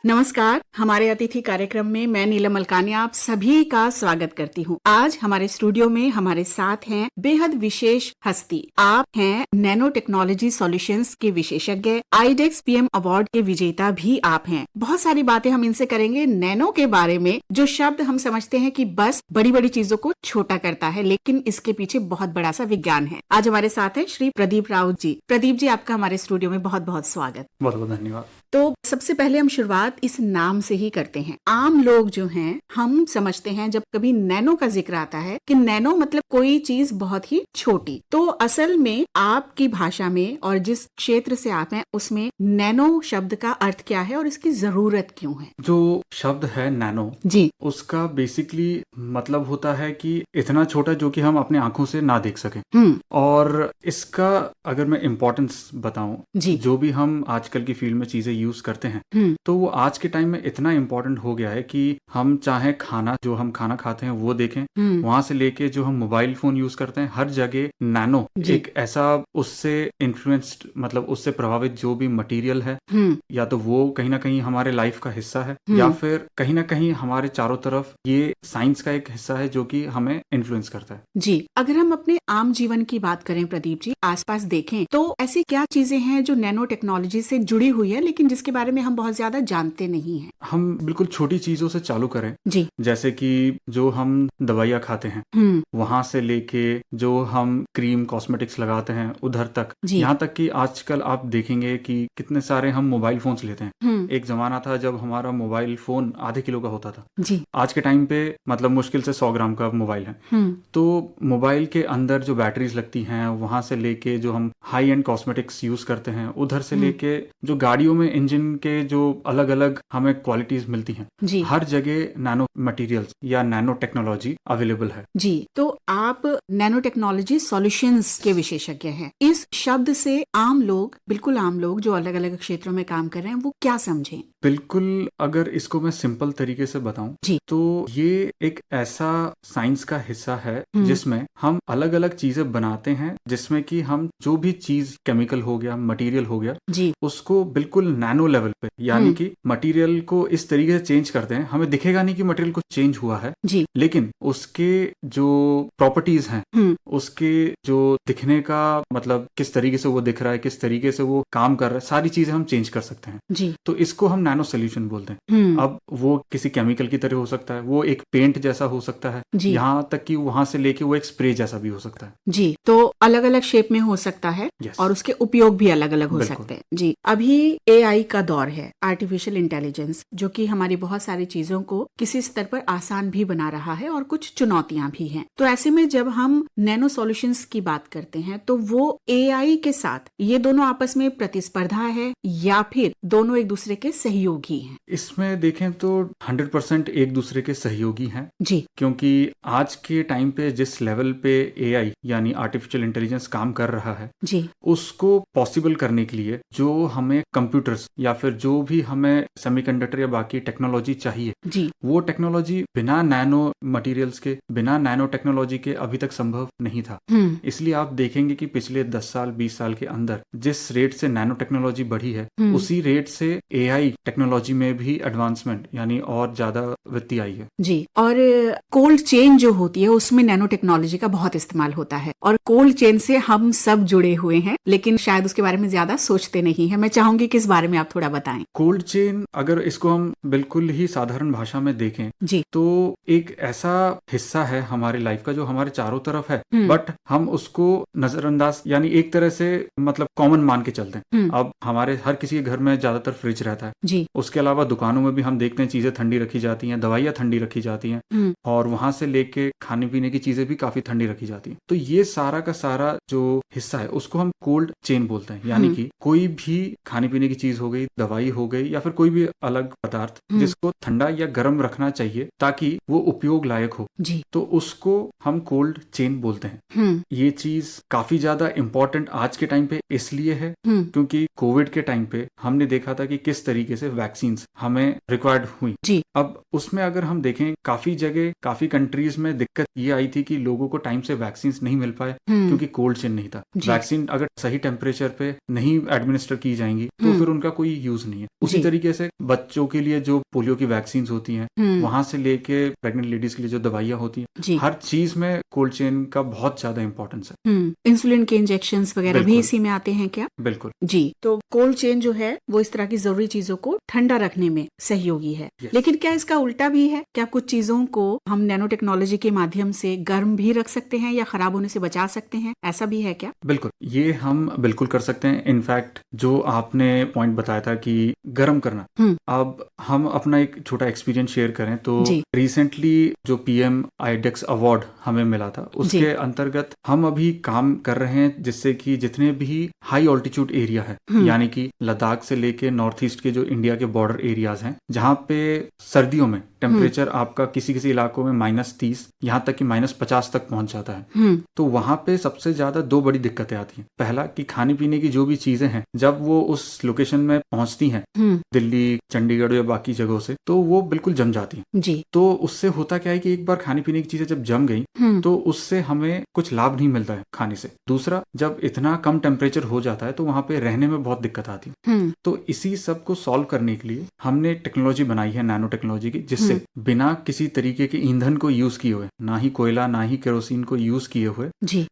नमस्कार, हमारे अतिथि कार्यक्रम में मैं नीलम मलकानी आप सभी का स्वागत करती हूँ। आज हमारे स्टूडियो में हमारे साथ हैं बेहद विशेष हस्ती। आप हैं नैनो टेक्नोलॉजी सॉल्यूशंस के विशेषज्ञ, आईडेक्स पीएम अवार्ड के विजेता भी आप हैं। बहुत सारी बातें हम इनसे करेंगे नैनो के बारे में, जो शब्द हम समझते हैं कि बस बड़ी बड़ी चीजों को छोटा करता है, लेकिन इसके पीछे बहुत बड़ा सा विज्ञान है। आज हमारे साथ हैं श्री प्रदीप राउत जी। प्रदीप जी, आपका हमारे स्टूडियो में बहुत बहुत स्वागत। बहुत बहुत धन्यवाद। तो सबसे पहले हम शुरुआत इस नाम से ही करते हैं। आम लोग जो हैं, हम समझते हैं जब कभी नैनो का जिक्र आता है कि नैनो मतलब कोई चीज बहुत ही छोटी। तो असल में आपकी भाषा में और जिस क्षेत्र से आप हैं उसमें नैनो शब्द का अर्थ क्या है और इसकी जरूरत क्यों है? जो शब्द है नैनो जी, उसका बेसिकली मतलब होता है कि इतना छोटा जो कि हम अपने आंखों से ना देख सकें। और इसका अगर मैं इम्पोर्टेंस बताऊं, जी, जो भी हम आजकल की फील्ड में चीजें यूज करते हैं तो वो आज के टाइम में इतना इम्पोर्टेंट हो गया है कि हम चाहे खाना जो हम खाना खाते हैं वो देखें, वहां से लेके जो हम मोबाइल फोन यूज करते हैं, हर जगह नैनो एक ऐसा उससे इन्फ्लुएंस्ड, मतलब उससे प्रभावित जो भी मटेरियल है, या तो वो कहीं ना कहीं हमारे लाइफ का हिस्सा है या फिर कहीं ना कहीं हमारे चारों तरफ ये साइंस का एक हिस्सा है जो कि हमें इन्फ्लुएंस करता है। जी। अगर हम अपने आम जीवन की बात करें प्रदीप जी, आसपास देखें तो ऐसी क्या चीजें हैं जो नैनो टेक्नोलॉजी से जुड़ी हुई है लेकिन जिसके बारे में हम बहुत ज्यादा जानते नहीं हैं? हम बिल्कुल छोटी चीजों से चालू करें जी, जैसे कि जो हम दवाइयाँ खाते हैं वहां से लेके जो हम क्रीम कॉस्मेटिक्स लगाते हैं उधर तक, यहाँ तक कि आजकल आप देखेंगे कि कितने सारे हम मोबाइल फोन्स लेते हैं। एक जमाना था जब हमारा मोबाइल फोन आधे किलो का होता था। जी, आज के टाइम पे मतलब मुश्किल से 100 ग्राम का मोबाइल है। तो मोबाइल के अंदर जो बैटरीज लगती हैं, वहां से लेके जो हम हाई एंड कॉस्मेटिक्स यूज करते हैं, उधर से लेके जो गाड़ियों में इंजन के जो अलग अलग हमें क्वालिटीज मिलती हैं, हर जगह नैनो मटेरियल्स या नैनो टेक्नोलॉजी अवेलेबल है। जी। तो आप नैनो टेक्नोलॉजी सॉल्यूशंस के विशेषज्ञ हैं। इस शब्द से आम लोग, बिल्कुल आम लोग जो अलग अलग क्षेत्रों में काम कर रहे हैं, वो क्या समझें? बिल्कुल, अगर इसको मैं सिंपल तरीके से बताऊं तो ये एक ऐसा साइंस का हिस्सा है जिसमें हम अलग अलग चीजें बनाते हैं, जिसमें कि हम जो भी चीज केमिकल हो गया, मटेरियल हो गया, उसको बिल्कुल नैनो लेवल पे, यानी कि मटेरियल को इस तरीके से चेंज करते हैं, हमें दिखेगा नहीं कि मटेरियल को चेंज हुआ है, लेकिन उसके जो प्रॉपर्टीज हैं, उसके जो दिखने का मतलब किस तरीके से वो दिख रहा है, किस तरीके से वो काम कर रहा है, सारी चीजें हम चेंज कर सकते हैं। तो इसको हम नैनो सोल्यूशन बोलते हैं। अब वो किसी केमिकल की तरह हो सकता है, वो एक पेंट जैसा हो सकता है, यहाँ तक कि वहां से लेके वो एक स्प्रे जैसा भी हो सकता है। जी, तो अलग अलग शेप में हो सकता है और उसके उपयोग भी अलग अलग हो सकते हैं। जी, अभी एआई का दौर है, आर्टिफिशियल इंटेलिजेंस, जो कि हमारी बहुत सारी चीजों को किसी स्तर पर आसान भी बना रहा है और कुछ चुनौतियां भी हैं। तो ऐसे में जब हम नैनो सॉल्यूशंस की बात करते हैं तो वो एआई के साथ ये दोनों आपस में प्रतिस्पर्धा है या फिर दोनों एक दूसरे के सहयोगी हैं? इसमें देखें तो 100% एक दूसरे के सहयोगी हैं जी, क्योंकि आज के टाइम पे जिस लेवल पे एआई यानी आर्टिफिशियल इंटेलिजेंस काम कर रहा है, जी, उसको पॉसिबल करने के लिए जो हमें कंप्यूटर्स या फिर जो भी हमें सेमीकंडक्टर या बाकी टेक्नोलॉजी चाहिए, जी, वो टेक्नोलॉजी बिना नैनो मटेरियल्स के, बिना नैनो टेक्नोलॉजी के अभी तक संभव नहीं था। इसलिए आप देखेंगे कि पिछले 10 साल 20 साल के अंदर जिस रेट से नैनो टेक्नोलॉजी बढ़ी है, उसी रेट से एआई टेक्नोलॉजी में भी एडवांसमेंट यानी और ज्यादा वृद्धि आई है। जी, और कोल्ड चेन जो होती है उसमें नैनो टेक्नोलॉजी का बहुत इस्तेमाल होता है और कोल्ड चेन से हम सब जुड़े हुए हैं, लेकिन शायद उसके बारे में ज्यादा सोचते नहीं है। मैं चाहूंगी कि इस बारे में आप थोड़ा बताएं। कोल्ड चेन अगर इसको हम बिल्कुल ही साधारण भाषा में देखें जी, तो एक ऐसा हिस्सा है हमारी लाइफ का जो हमारे चारों तरफ है, बट हम उसको नजरअंदाज यानी एक तरह से मतलब कॉमन मान के चलते हैं। अब हमारे हर किसी के घर में ज्यादातर फ्रिज रहता है, जी। उसके अलावा दुकानों में भी हम देखते हैं चीजें ठंडी रखी जाती हैं, दवाइयाँ ठंडी रखी जाती हैं, और वहां से लेके खाने पीने की चीजें भी काफी ठंडी रखी जाती हैं। तो ये सारा का सारा जो हिस्सा है उसको हम कोल्ड चेन बोलते हैं। यानी कि कोई भी खाने पीने की चीज हो गई, दवाई हो गई, या फिर कोई भी अलग पदार्थ जिसको ठंडा या गर्म रखना चाहिए ताकि वो उपयोग लायक हो, तो उसको हम कोल्ड चेन बोलते हैं। ये चीज काफी ज्यादा इम्पोर्टेंट आज के टाइम पे इसलिए है क्योंकि कोविड के टाइम पे हमने देखा था कि किस तरीके से वैक्सीन हमें रिक्वायर्ड हुई। अब उसमें अगर हम देखें, काफी जगह, काफी कंट्रीज में दिक्कत ये आई थी कि लोगों को टाइम से वैक्सीन नहीं मिल पाए क्योंकि कोल्ड चेन नहीं था। वैक्सीन अगर सही टेम्परेचर पे नहीं एडमिनिस्टर की जाएंगी तो फिर उनका कोई यूज नहीं है। उसी तरीके से बच्चों के लिए जो पोलियो की वैक्सीन होती हैं, वहां से लेके प्रेग्नेंट लेडीज के लिए जो दवाइयाँ होती हैं, हर चीज में कोल्ड चेन का बहुत ज्यादा इंपॉर्टेंस है। इंसुलिन के इंजेक्शन वगैरह भी इसी में आते हैं क्या? बिल्कुल जी। तो कोल्ड चेन जो है वो इस तरह की जरूरी चीजों को ठंडा रखने में सहयोगी है। लेकिन क्या इसका उल्टा भी है? क्या कुछ चीजों को हम नैनो टेक्नोलॉजी के माध्यम से गर्म भी रख सकते हैं या खराब होने से बचा सकते हैं? ऐसा भी है क्या? बिल्कुल, ये हम बिल्कुल कर सकते हैं। इनफैक्ट जो आपने पॉइंट बताया था कि गर्म करना, अब हम अपना एक छोटा एक्सपीरियंस शेयर करें तो रिसेंटली जो PM IDEX अवार्ड हमें मिला था, उसके अंतर्गत हम अभी काम कर रहे हैं जिससे कि जितने भी हाई ऑल्टीट्यूड एरिया है, यानी कि लद्दाख से लेके नॉर्थ ईस्ट के जो इंडिया के बॉर्डर एरियाज हैं, जहाँ पे सर्दियों में टेम्परेचर आपका किसी किसी इलाकों में -30 यहाँ तक कि -50 तक पहुंच जाता है, तो वहां पे सबसे ज्यादा दो बड़ी दिक्कतें आती हैं। पहला कि खाने पीने की जो भी चीजें हैं, जब वो उस लोकेशन में पहुंचती हैं, दिल्ली, चंडीगढ़ या बाकी जगहों से, तो वो बिल्कुल जम जाती हैं। जी। तो उससे होता क्या है कि एक बार खाने पीने की चीजें जब जम गई तो उससे हमें कुछ लाभ नहीं मिलता है खाने से। दूसरा, जब इतना कम टेम्परेचर हो जाता है तो वहां पे रहने में बहुत दिक्कत आती है। तो इसी सब को सॉल्व करने के लिए हमने टेक्नोलॉजी बनाई है, नैनो टेक्नोलॉजी की, जिससे बिना किसी तरीके के ईंधन को यूज किए हुए, ना ही कोयला ना ही केरोसिन को यूज किए हुए,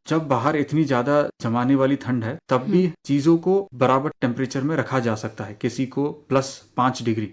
जब बाहर इतनी ज्यादा जमाने वाली ठंड है तब भी चीजों को बराबर टेम्परेचर में रखा जा सकता है। किसी को +5 डिग्री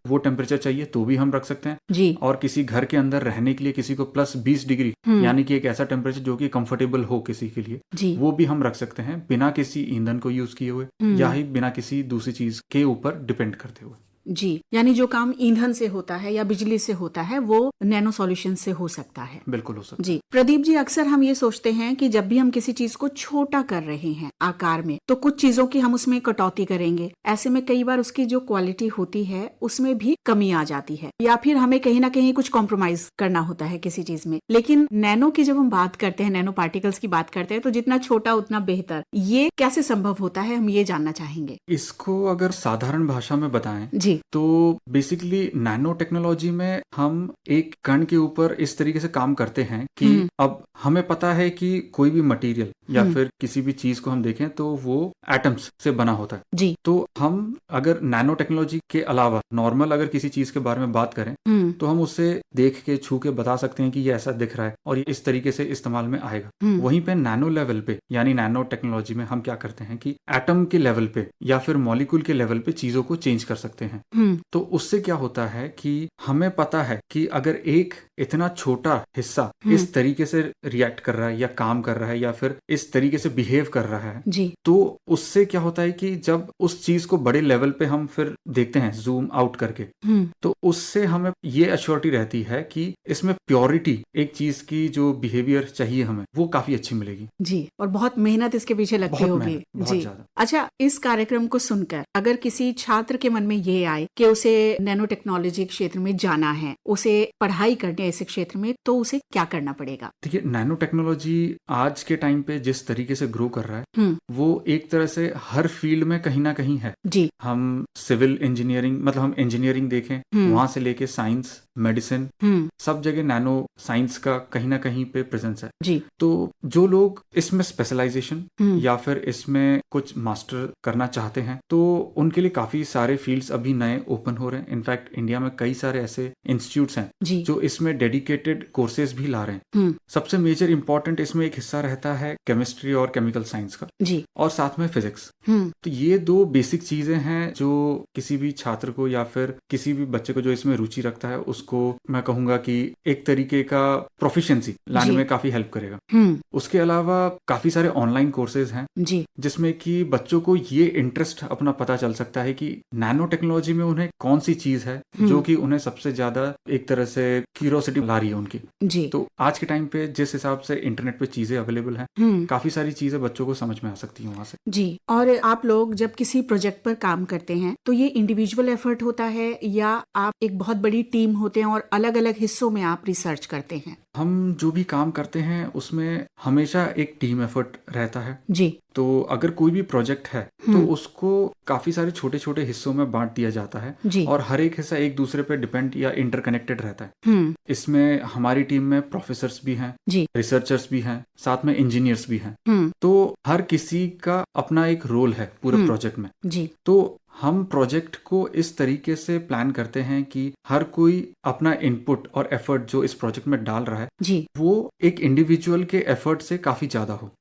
वो टेम्परेचर चाहिए तो भी हम रख सकते हैं, और किसी घर के अंदर रहने के लिए किसी को +20 डिग्री, यानी कि एक ऐसा टेम्परेचर जो कि कंफर्टेबल हो किसी के लिए, वो भी हम रख सकते हैं बिना किसी ईंधन को यूज किए हुए या ही बिना किसी दूसरी चीज के ऊपर डिपेंड करते हुए। जी, यानी जो काम ईंधन से होता है या बिजली से होता है वो नैनो सॉल्यूशन से हो सकता है। बिल्कुल हो सकता है। जी। प्रदीप जी, अक्सर हम ये सोचते हैं कि जब भी हम किसी चीज को छोटा कर रहे हैं आकार में, तो कुछ चीजों की हम उसमें कटौती करेंगे। ऐसे में कई बार उसकी जो क्वालिटी होती है उसमें भी कमी आ जाती है, या फिर हमें कहीं ना कहीं कुछ कॉम्प्रोमाइज करना होता है किसी चीज में। लेकिन नैनो की जब हम बात करते हैं, नैनो पार्टिकल्स की बात करते हैं, तो जितना छोटा उतना बेहतर। ये कैसे संभव होता है, हम ये जानना चाहेंगे। इसको अगर साधारण भाषा में बताएं जी, तो बेसिकली नैनो टेक्नोलॉजी में हम एक कण के ऊपर इस तरीके से काम करते हैं कि अब हमें पता है कि कोई भी मटेरियल या फिर किसी भी चीज को हम देखें तो वो एटम्स से बना होता है। जी। तो हम अगर नैनो टेक्नोलॉजी के अलावा नॉर्मल अगर किसी चीज के बारे में बात करें तो हम उससे देख के छू के बता सकते हैं कि ये ऐसा दिख रहा है और ये इस तरीके से इस्तेमाल में आएगा। वहीं पे नैनो लेवल पे, यानी नैनो टेक्नोलॉजी में हम क्या करते हैं कि एटम के लेवल पे या फिर मॉलिक्यूल के लेवल पे चीजों को चेंज कर सकते हैं। तो उससे क्या होता है कि हमें पता है कि अगर एक इतना छोटा हिस्सा इस तरीके से रिएक्ट कर रहा है या काम कर रहा है या फिर इस तरीके से बिहेव कर रहा है, तो उससे क्या होता है कि जब उस चीज को बड़े लेवल पे हम फिर देखते हैं जूम आउट करके, तो उससे हमें ये एश्योरिटी रहती है कि इसमें प्योरिटी, एक चीज की जो बिहेवियर चाहिए हमें, वो काफी अच्छी मिलेगी। जी, और बहुत मेहनत इसके पीछे लगती होगी। बहुत ज्यादा। अच्छा, इस कार्यक्रम को सुनकर अगर किसी छात्र के मन में ये आए कि उसे नैनो टेक्नोलॉजी क्षेत्र में जाना है, उसे पढ़ाई करनी है इस क्षेत्र में, तो उसे क्या करना पड़ेगा? देखिए, नैनो टेक्नोलॉजी आज के टाइम पे जिस तरीके से ग्रो कर रहा है वो एक तरह से हर फील्ड में कहीं ना कहीं है। जी। हम सिविल इंजीनियरिंग, मतलब हम इंजीनियरिंग देखें, वहां से लेके साइंस, मेडिसिन, सब जगह नैनो साइंस का कहीं ना कहीं पे प्रेजेंस है। जी। तो जो लोग इसमें स्पेशलाइजेशन या फिर इसमें कुछ मास्टर करना चाहते हैं तो उनके लिए काफी सारे फील्ड्स अभी नए ओपन हो रहे हैं। इनफैक्ट इंडिया में कई सारे ऐसे इंस्टीट्यूट्स हैं जो इसमें डेडिकेटेड कोर्सेज भी ला रहे हैं। सबसे मेजर इंपॉर्टेंट इसमें एक हिस्सा रहता है केमिस्ट्री और केमिकल साइंस का, और साथ में फिजिक्स। तो ये दो बेसिक चीजें हैं जो किसी भी छात्र को या फिर किसी भी बच्चे को जो इसमें रुचि रखता है उसको उसको मैं कहूंगा कि एक तरीके का प्रोफिशिएंसी लाने में काफी हेल्प करेगा। उसके अलावा काफी सारे ऑनलाइन कोर्सेज हैं जी, जिसमें कि बच्चों को ये इंटरेस्ट अपना पता चल सकता है कि नैनो टेक्नोलॉजी में उन्हें कौन सी चीज है जो कि उन्हें सबसे ज्यादा एक तरह से क्यूरियोसिटी ला रही है उनकी जी। तो आज के टाइम पे जिस हिसाब से इंटरनेट पे चीजें अवेलेबल हैं, काफी सारी चीजें बच्चों को समझ में आ सकती हैं वहाँ से। जी, और आप लोग जब किसी प्रोजेक्ट पर काम करते हैं तो ये इंडिविजुअल एफर्ट होता है या आप एक बहुत बड़ी टीम होते हैं और अलग अलग हिस्सों में आप रिसर्च करते हैं? हम जो भी काम करते हैं उसमें हमेशा एक टीम एफर्ट रहता है जी। तो अगर कोई भी प्रोजेक्ट है तो उसको काफी सारे छोटे छोटे हिस्सों में बांट दिया जाता है जी। और हर एक हिस्सा एक दूसरे पे डिपेंड या इंटरकनेक्टेड रहता है। इसमें हमारी टीम में प्रोफेसर्स भी हैं, रिसर्चर्स भी हैं, साथ में इंजीनियर्स भी हैं। तो हर किसी का अपना एक रोल है पूरे प्रोजेक्ट में। जी। तो हम प्रोजेक्ट को इस तरीके से प्लान करते हैं कि हर कोई अपना इनपुट और एफर्ट जो इस प्रोजेक्ट में डाल रहा है जी। वो एक इंडिविजुअल के एफर्ट से काफी ज्यादा हो।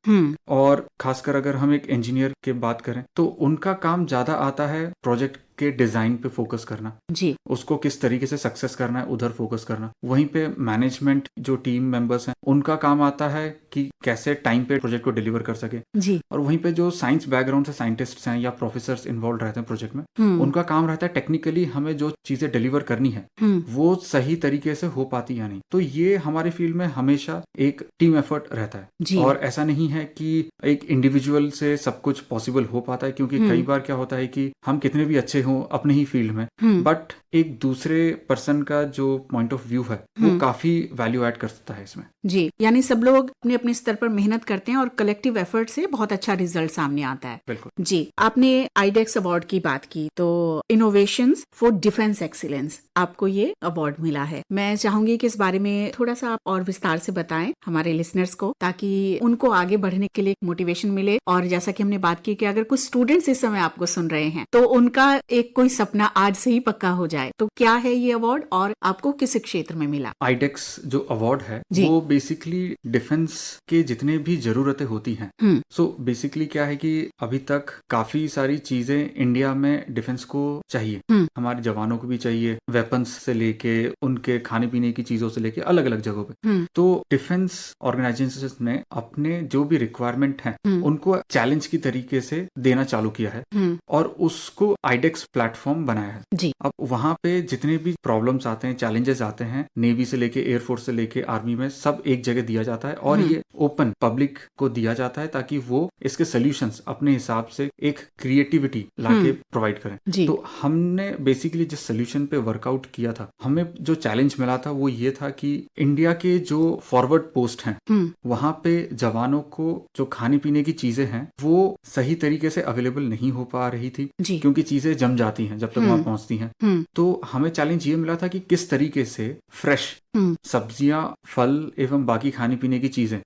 और खासकर अगर हम एक इंजीनियर की बात करें तो उनका काम ज्यादा आता है प्रोजेक्ट के डिजाइन पे फोकस करना जी, उसको किस तरीके से सक्सेस करना है उधर फोकस करना। वहीं पे मैनेजमेंट जो टीम मेंबर्स हैं उनका काम आता है कि कैसे टाइम पे प्रोजेक्ट को डिलीवर कर सके जी। और वहीं पे जो साइंस बैकग्राउंड से साइंटिस्ट्स हैं या प्रोफेसर्स इन्वॉल्व रहते हैं प्रोजेक्ट में उनका काम रहता है टेक्निकली हमें जो चीजें डिलीवर करनी है वो सही तरीके से हो पाती या नहीं। तो ये हमारे फील्ड में हमेशा एक टीम एफर्ट रहता है और ऐसा नहीं है कि एक इंडिविजुअल से सब कुछ पॉसिबल हो पाता है क्योंकि कई बार क्या होता है कि हम कितने भी अच्छे हो अपने ही फील्ड में बट एक दूसरे पर्सन का जो पॉइंट ऑफ व्यू है वो काफी वैल्यू ऐड कर सकता है इसमें। जी, यानी सब लोग अपने अपने स्तर पर मेहनत करते हैं और कलेक्टिव एफर्ट से बहुत अच्छा रिजल्ट सामने आता है। बिल्कुल जी, आपने आईडेक्स अवार्ड की बात की तो इनोवेशंस फॉर डिफेंस एक्सीलेंस आपको ये अवार्ड मिला है। मैं चाहूंगी कि इस बारे में थोड़ा सा आप और विस्तार से बताएं हमारे लिसनर्स को ताकि उनको आगे बढ़ने के लिए मोटिवेशन मिले। और जैसा कि हमने बात की कि अगर कुछ स्टूडेंट्स इस समय आपको सुन रहे हैं तो उनका एक कोई सपना आज से ही पक्का हो जाए, तो क्या है ये अवार्ड और आपको किस क्षेत्र में मिला? आईडेक्स जो अवार्ड है वो बेसिकली डिफेंस के जितने भी जरूरतें होती हैं सो बेसिकली क्या है कि अभी तक काफी सारी चीजें इंडिया में डिफेंस को चाहिए, हमारे जवानों को भी चाहिए, वेपन्स से लेके उनके खाने पीने की चीजों से लेके अलग अलग जगहों पे। तो डिफेंस ऑर्गेनाइजेशंस ने अपने जो भी रिक्वायरमेंट हैं उनको चैलेंज की तरीके से देना चालू किया है और उसको आईडेक्स प्लेटफॉर्म बनाया है जी। अब वहाँ पे जितने भी प्रॉब्लम्स आते हैं, चैलेंजेस आते हैं, नेवी से लेके एयरफोर्स से लेके आर्मी में सब एक जगह दिया जाता है और ये ओपन पब्लिक को दिया जाता है ताकि वो इसके सोल्यूशंस अपने हिसाब से एक क्रिएटिविटी लाके प्रोवाइड करें। तो हमने बेसिकली जिस सोल्यूशन पे वर्कआउट किया था, हमें जो चैलेंज मिला था वो ये था कि इंडिया के जो फॉरवर्ड पोस्ट हैं वहाँ पे जवानों को जो खाने पीने की चीजें हैं वो सही तरीके से अवेलेबल नहीं हो पा रही थी क्योंकि चीजें जम जाती हैं जब तक वहाँ पहुँचती हैं। तो हमें चैलेंज ये मिला था कि किस तरीके से फ्रेश सब्जियां, फल एवं बाकी खाने पीने की चीजें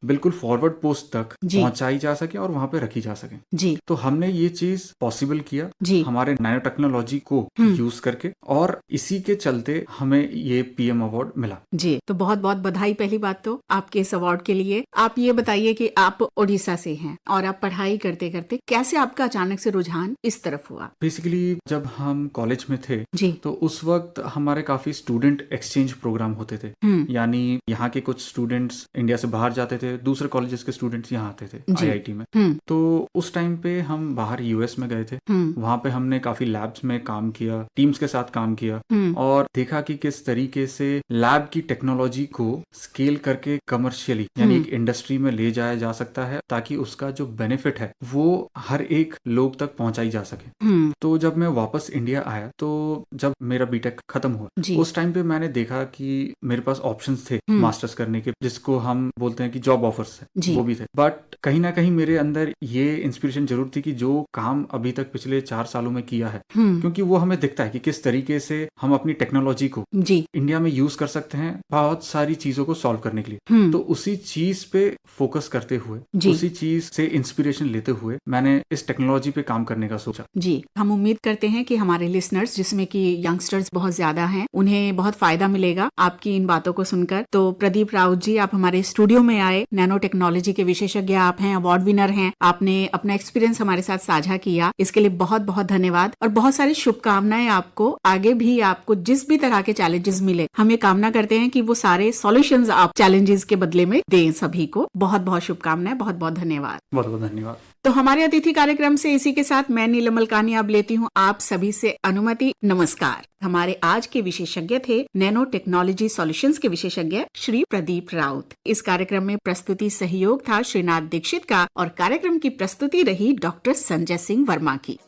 बिल्कुल फॉरवर्ड पोस्ट तक पहुंचाई जा सके और वहाँ पे रखी जा सके जी। तो हमने ये चीज पॉसिबल किया हमारे नैनो टेक्नोलॉजी को यूज करके और इसी के चलते हमें ये पीएम अवार्ड मिला। जी, तो बहुत बहुत बधाई पहली बात तो आपके इस अवार्ड के लिए। आप ये बताइए कि आप ओडिशा से हैं और आप पढ़ाई करते करते कैसे आपका अचानक से रुझान इस तरफ हुआ? बेसिकली जब हम कॉलेज में थे जी। तो उस वक्त हमारे काफी स्टूडेंट एक्सचेंज प्रोग्राम होते थे, यानी यहाँ के कुछ स्टूडेंट्स इंडिया से बाहर जाते थे, दूसरे कॉलेजेस के स्टूडेंट्स यहाँ आते थे आईआईटी में। तो उस टाइम पे हम बाहर यूएस में गए थे, वहाँ पे हमने काफी लैब्स में काम किया, टीम्स के साथ काम किया और देखा कि किस तरीके से लैब की टेक्नोलॉजी को स्केल करके कमर्शियली यानी एक इंडस्ट्री में ले जाया जा सकता है ताकि उसका जो बेनिफिट है वो हर एक लोग तक पहुंचाई जा सके। तो जब मैं वापस इंडिया आया तो जब मेरा बीटेक खत्म हुआ उस टाइम पे मैंने देखा कि मेरे पास ऑप्शंस थे मास्टर्स करने के, जिसको हम बोलते हैं कि जॉब ऑफर्स है, वो भी थे। बट कहीं ना कहीं मेरे अंदर ये इंस्पिरेशन जरूर थी कि जो काम अभी तक पिछले 4 सालों में किया है क्योंकि वो हमें दिखता है कि किस तरीके से हम अपनी टेक्नोलॉजी को इंडिया में यूज कर सकते हैं बहुत सारी चीजों को सॉल्व करने के लिए। तो उसी चीज पे फोकस करते हुए, उसी चीज से इंस्पिरेशन लेते हुए मैंने इस टेक्नोलॉजी पे काम करने का सोचा। जी, हम उम्मीद करते हैं कि हमारे लिसनर्स जिसमें कि यंगस्टर्स बहुत ज्यादा हैं उन्हें बहुत फायदा मिलेगा आपके आपकी इन बातों को सुनकर। तो प्रदीप राउत जी, आप हमारे स्टूडियो में आए, नैनो टेक्नोलॉजी के विशेषज्ञ आप हैं, अवार्ड विनर हैं, आपने अपना एक्सपीरियंस हमारे साथ साझा किया, इसके लिए बहुत बहुत धन्यवाद और बहुत सारी शुभकामनाएं आपको। आगे भी आपको जिस भी तरह के चैलेंजेस मिले, हम ये कामना करते हैं कि वो सारे सॉल्यूशंस आप चैलेंजेस के बदले में दें सभी को। बहुत बहुत शुभकामनाएं, बहुत बहुत धन्यवाद। बहुत बहुत धन्यवाद। तो हमारे अतिथि कार्यक्रम से इसी के साथ मैं नीलम मलकानी अब लेती हूँ आप सभी से अनुमति। नमस्कार। हमारे आज के विशेषज्ञ थे नैनो टेक्नोलॉजी सॉल्यूशंस के विशेषज्ञ श्री प्रदीप राउत। इस कार्यक्रम में प्रस्तुति सहयोग था श्रीनाथ दीक्षित का और कार्यक्रम की प्रस्तुति रही डॉक्टर संजय सिंह वर्मा की।